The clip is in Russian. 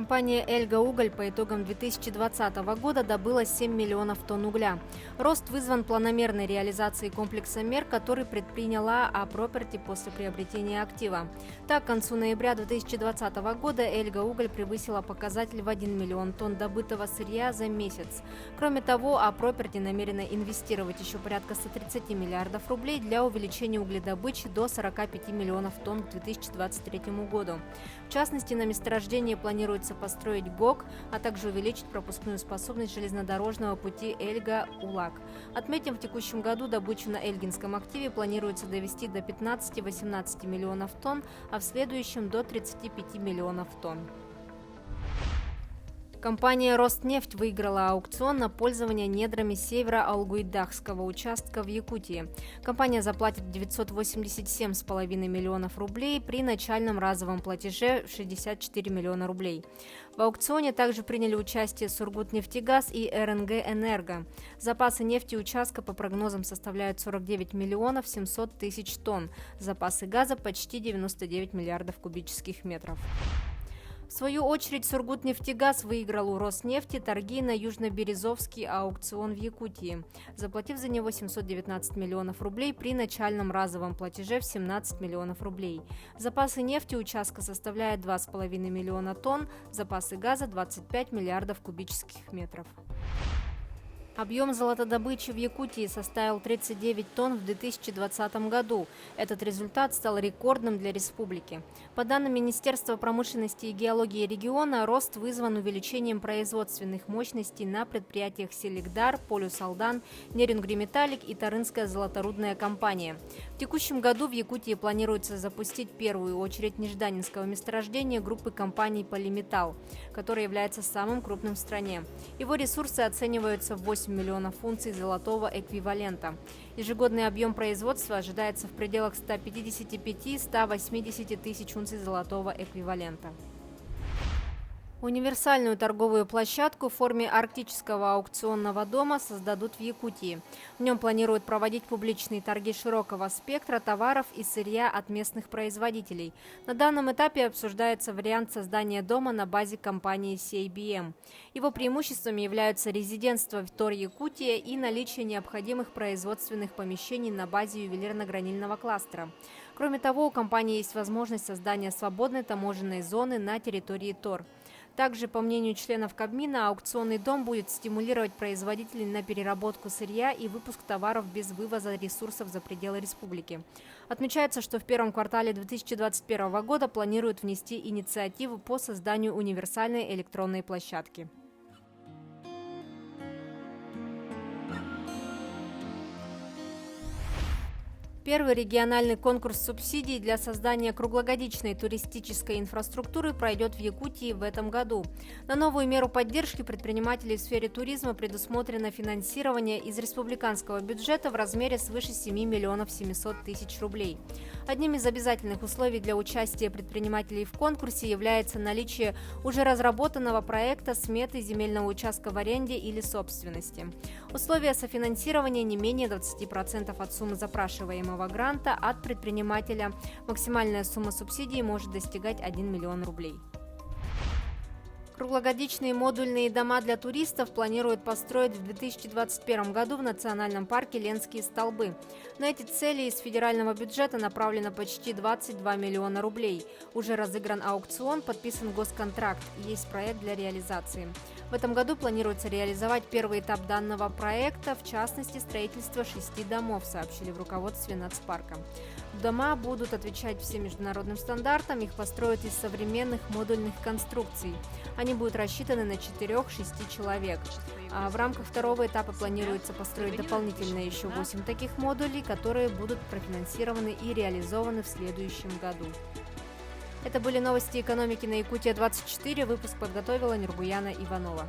Компания «Эльга-Уголь» по итогам 2020 года добыла 7 миллионов тонн угля. Рост вызван планомерной реализацией комплекса мер, который предприняла А-Property после приобретения актива. Так, к концу ноября 2020 года «Эльга-Уголь» превысила показатель в 1 миллион тонн добытого сырья за месяц. Кроме того, А-Property намерена инвестировать еще порядка 130 миллиардов рублей для увеличения угледобычи до 45 миллионов тонн к 2023 году. В частности, на месторождении планируется построить ГОК, а также увеличить пропускную способность железнодорожного пути Эльга-Улак. Отметим, в текущем году добычу на Эльгинском активе планируется довести до 15-18 миллионов тонн, а в следующем до 35 миллионов тонн. Компания «Роснефть» выиграла аукцион на пользование недрами северо-Алгуйдахского участка в Якутии. Компания заплатит 987,5 миллионов рублей при начальном разовом платеже в 64 миллиона рублей. В аукционе также приняли участие «Сургутнефтегаз» и РНГ «Энерго». Запасы нефти участка по прогнозам составляют 49 миллионов 700 тысяч тонн. Запасы газа почти 99 миллиардов кубических метров. В свою очередь, Сургутнефтегаз выиграл у Роснефти торги на Южно-Березовский аукцион в Якутии, заплатив за него 719 миллионов рублей при начальном разовом платеже в 17 миллионов рублей. Запасы нефти участка составляют 2,5 миллиона тонн, запасы газа – 25 миллиардов кубических метров. Объем золотодобычи в Якутии составил 39 тонн в 2020 году. Этот результат стал рекордным для республики. По данным Министерства промышленности и геологии региона, рост вызван увеличением производственных мощностей на предприятиях «Селигдар», «Полюс Алдан», «Нерингриметаллик» и «Тарынская золоторудная компания». В текущем году в Якутии планируется запустить первую очередь нежданинского месторождения группы компаний «Полиметалл», которое является самым крупным в стране. Его ресурсы оцениваются в 8 миллионов унций золотого эквивалента. Ежегодный объем производства ожидается в пределах 155-180 тысяч унций золотого эквивалента. Универсальную торговую площадку в форме арктического аукционного дома создадут в Якутии. В нем планируют проводить публичные торги широкого спектра товаров и сырья от местных производителей. На данном этапе обсуждается вариант создания дома на базе компании CIBM. Его преимуществами являются резидентство в Тор-Якутия и наличие необходимых производственных помещений на базе ювелирно-гранильного кластера. Кроме того, у компании есть возможность создания свободной таможенной зоны на территории Тор. Также, по мнению членов Кабмина, аукционный дом будет стимулировать производителей на переработку сырья и выпуск товаров без вывоза ресурсов за пределы республики. Отмечается, что в первом квартале 2021 года планируют внести инициативу по созданию универсальной электронной площадки. Первый региональный конкурс субсидий для создания круглогодичной туристической инфраструктуры пройдет в Якутии в этом году. На новую меру поддержки предпринимателей в сфере туризма предусмотрено финансирование из республиканского бюджета в размере свыше 7 миллионов 700 тысяч рублей. Одним из обязательных условий для участия предпринимателей в конкурсе является наличие уже разработанного проекта сметы земельного участка в аренде или собственности. Условия софинансирования не менее 20% от суммы запрашиваемого гранта от предпринимателя. Максимальная сумма субсидии может достигать 1 миллион рублей. Круглогодичные модульные дома для туристов планируют построить в 2021 году в национальном парке Ленские столбы. На эти цели из федерального бюджета направлено почти 22 миллиона рублей. Уже разыгран аукцион, подписан госконтракт и есть проект для реализации. В этом году планируется реализовать первый этап данного проекта, в частности, строительство 6 домов, сообщили в руководстве нацпарка. Дома будут отвечать всем международным стандартам, их построят из современных модульных конструкций. Они будут рассчитаны на 4-6 человек. А в рамках второго этапа планируется построить дополнительно еще 8 таких модулей, которые будут профинансированы и реализованы в следующем году. Это были новости экономики на Якутия-24. Выпуск подготовила Нурбуяна Иванова.